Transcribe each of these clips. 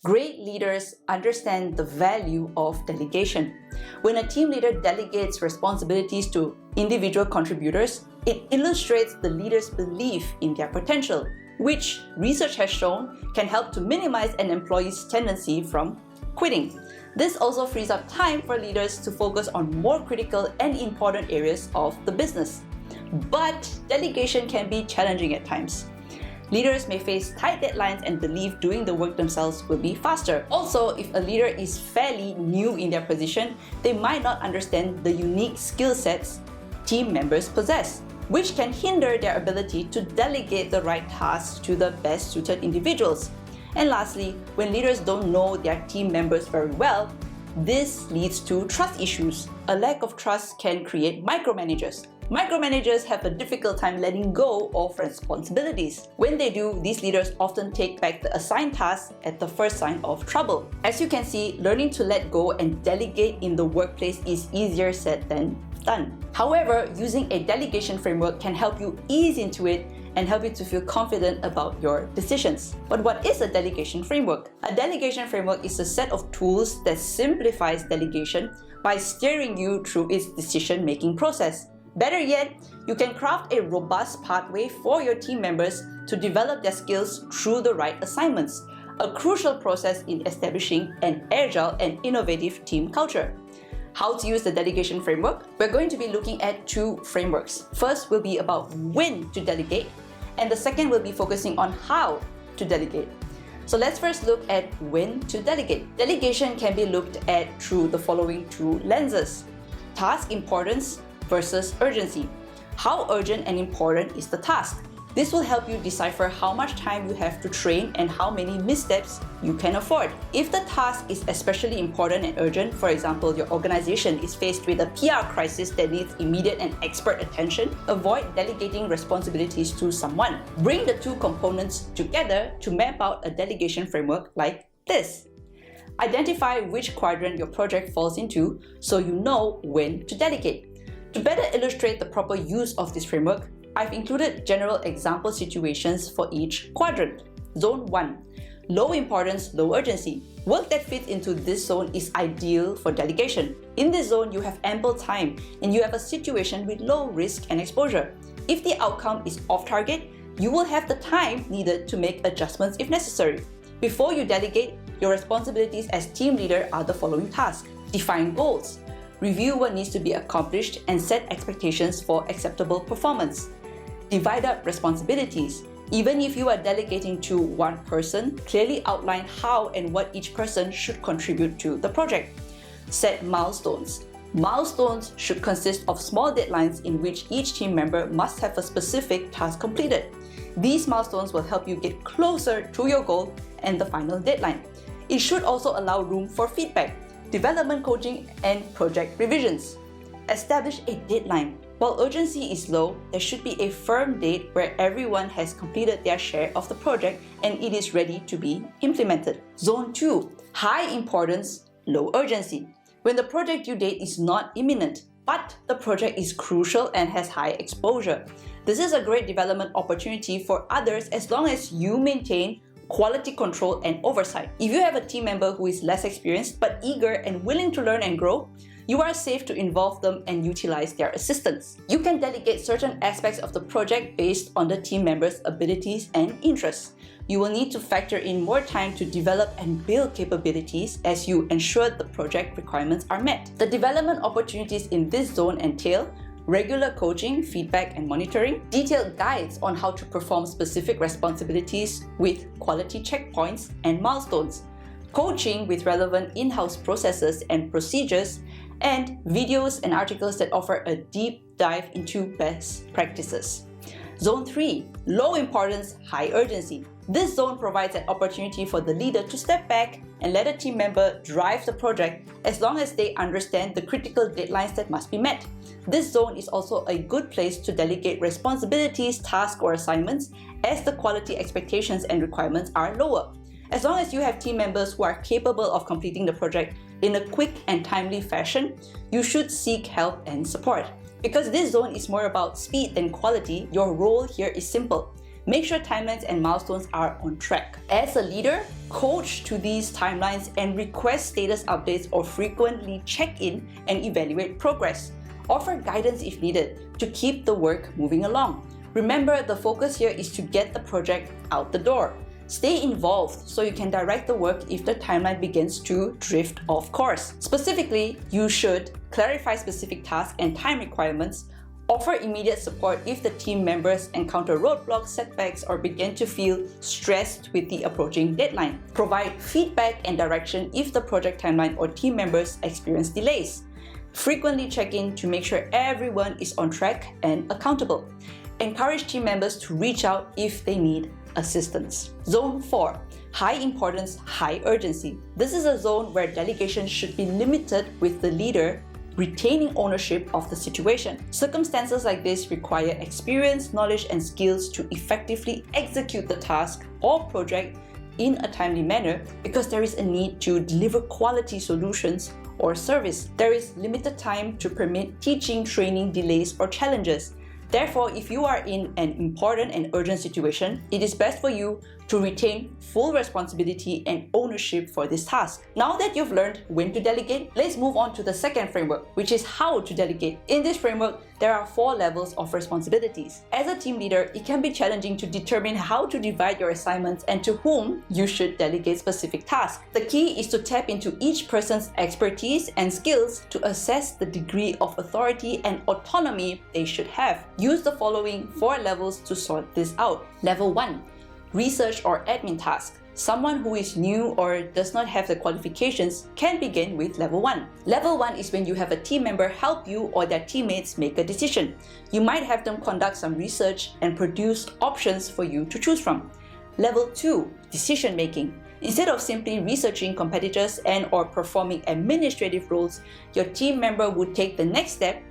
Great leaders understand the value of delegation. When a team leader delegates responsibilities to individual contributors, it illustrates the leader's belief in their potential, which research has shown can help to minimize an employee's tendency from quitting. This also frees up time for leaders to focus on more critical and important areas of the business. But delegation can be challenging at times. Leaders may face tight deadlines and believe doing the work themselves will be faster. Also, if a leader is fairly new in their position, they might not understand the unique skill sets team members possess, which can hinder their ability to delegate the right tasks to the best suited individuals. And lastly, when leaders don't know their team members very well, this leads to trust issues. A lack of trust can create micromanagers. Micromanagers have a difficult time letting go of responsibilities. When they do, these leaders often take back the assigned tasks at the first sign of trouble. As you can see, learning to let go and delegate in the workplace is easier said than done. However, using a delegation framework can help you ease into it and help you to feel confident about your decisions. But what is a delegation framework? A delegation framework is a set of tools that simplifies delegation by steering you through its decision-making process. Better yet, you can craft a robust pathway for your team members to develop their skills through the right assignments, a crucial process in establishing an agile and innovative team culture. How to use the delegation framework? We're going to be looking at two frameworks. First will be about when to delegate, and the second will be focusing on how to delegate. So let's first look at when to delegate. Delegation can be looked at through the following two lenses: task importance versus urgency. How urgent and important is the task? This will help you decipher how much time you have to train and how many missteps you can afford. If the task is especially important and urgent, for example, your organization is faced with a PR crisis that needs immediate and expert attention, avoid delegating responsibilities to someone. Bring the two components together to map out a delegation framework like this. Identify which quadrant your project falls into so you know when to delegate. To better illustrate the proper use of this framework, I've included general example situations for each quadrant. Zone 1. Low importance, low urgency. Work that fits into this zone is ideal for delegation. In this zone, you have ample time and you have a situation with low risk and exposure. If the outcome is off target, you will have the time needed to make adjustments if necessary. Before you delegate, your responsibilities as team leader are the following tasks. Define goals. Review what needs to be accomplished and set expectations for acceptable performance. Divide up responsibilities. Even if you are delegating to one person, clearly outline how and what each person should contribute to the project. Set milestones. Milestones should consist of small deadlines in which each team member must have a specific task completed. These milestones will help you get closer to your goal and the final deadline. It should also allow room for feedback, development coaching, and project revisions. Establish a deadline. While urgency is low, there should be a firm date where everyone has completed their share of the project and it is ready to be implemented. Zone 2. High importance, low urgency. When the project due date is not imminent, but the project is crucial and has high exposure. This is a great development opportunity for others as long as you maintain quality control and oversight. If you have a team member who is less experienced but eager and willing to learn and grow, you are safe to involve them and utilize their assistance. You can delegate certain aspects of the project based on the team member's abilities and interests. You will need to factor in more time to develop and build capabilities as you ensure the project requirements are met. The development opportunities in this zone entail regular coaching, feedback and monitoring, detailed guides on how to perform specific responsibilities with quality checkpoints and milestones, coaching with relevant in-house processes and procedures, and videos and articles that offer a deep dive into best practices. Zone 3. Low importance, high urgency. This zone provides an opportunity for the leader to step back and let a team member drive the project as long as they understand the critical deadlines that must be met. This zone is also a good place to delegate responsibilities, tasks, or assignments as the quality expectations and requirements are lower. As long as you have team members who are capable of completing the project in a quick and timely fashion, you should seek help and support. Because this zone is more about speed than quality, your role here is simple. Make sure timelines and milestones are on track. As a leader, coach to these timelines and request status updates or frequently check in and evaluate progress. Offer guidance if needed to keep the work moving along. Remember, the focus here is to get the project out the door. Stay involved so you can direct the work if the timeline begins to drift off course. Specifically, you should clarify specific tasks and time requirements, offer immediate support if the team members encounter roadblocks, setbacks, or begin to feel stressed with the approaching deadline. Provide feedback and direction if the project timeline or team members experience delays. Frequently check in to make sure everyone is on track and accountable. Encourage team members to reach out if they need assistance. Zone 4. High importance, high urgency. This is a zone where delegation should be limited with the leader retaining ownership of the situation. Circumstances like this require experience, knowledge, and skills to effectively execute the task or project in a timely manner because there is a need to deliver quality solutions or service. There is limited time to permit teaching, training, delays, or challenges. Therefore, if you are in an important and urgent situation, it is best for you to retain full responsibility and ownership for this task. Now that you've learned when to delegate, let's move on to the second framework, which is how to delegate. In this framework, there are 4 levels of responsibilities. As a team leader, it can be challenging to determine how to divide your assignments and to whom you should delegate specific tasks. The key is to tap into each person's expertise and skills to assess the degree of authority and autonomy they should have. Use the following 4 levels to sort this out. Level 1. Research or admin task. Someone who is new or does not have the qualifications can begin with Level 1. Level 1 is when you have a team member help you or their teammates make a decision. You might have them conduct some research and produce options for you to choose from. Level 2. Decision making. Instead of simply researching competitors and or performing administrative roles, your team member would take the next step,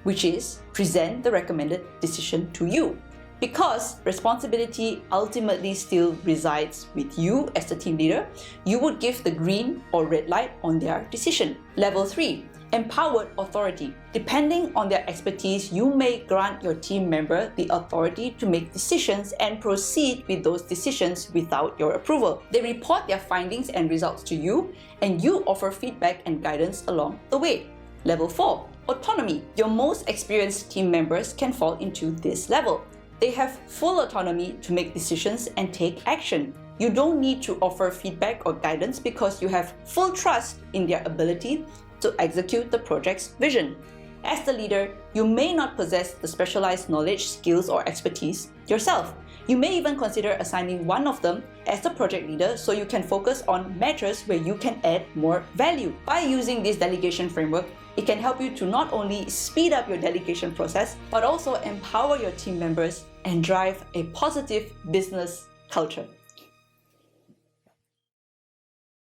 which is present the recommended decision to you. Because responsibility ultimately still resides with you as the team leader, you would give the green or red light on their decision. Level 3. Empowered authority. Depending on their expertise, you may grant your team member the authority to make decisions and proceed with those decisions without your approval. They report their findings and results to you, and you offer feedback and guidance along the way. Level 4. Autonomy. Your most experienced team members can fall into this level. They have full autonomy to make decisions and take action. You don't need to offer feedback or guidance because you have full trust in their ability to execute the project's vision. As the leader, you may not possess the specialized knowledge, skills, or expertise yourself. You may even consider assigning one of them as the project leader so you can focus on matters where you can add more value. By using this delegation framework, it can help you to not only speed up your delegation process, but also empower your team members and drive a positive business culture.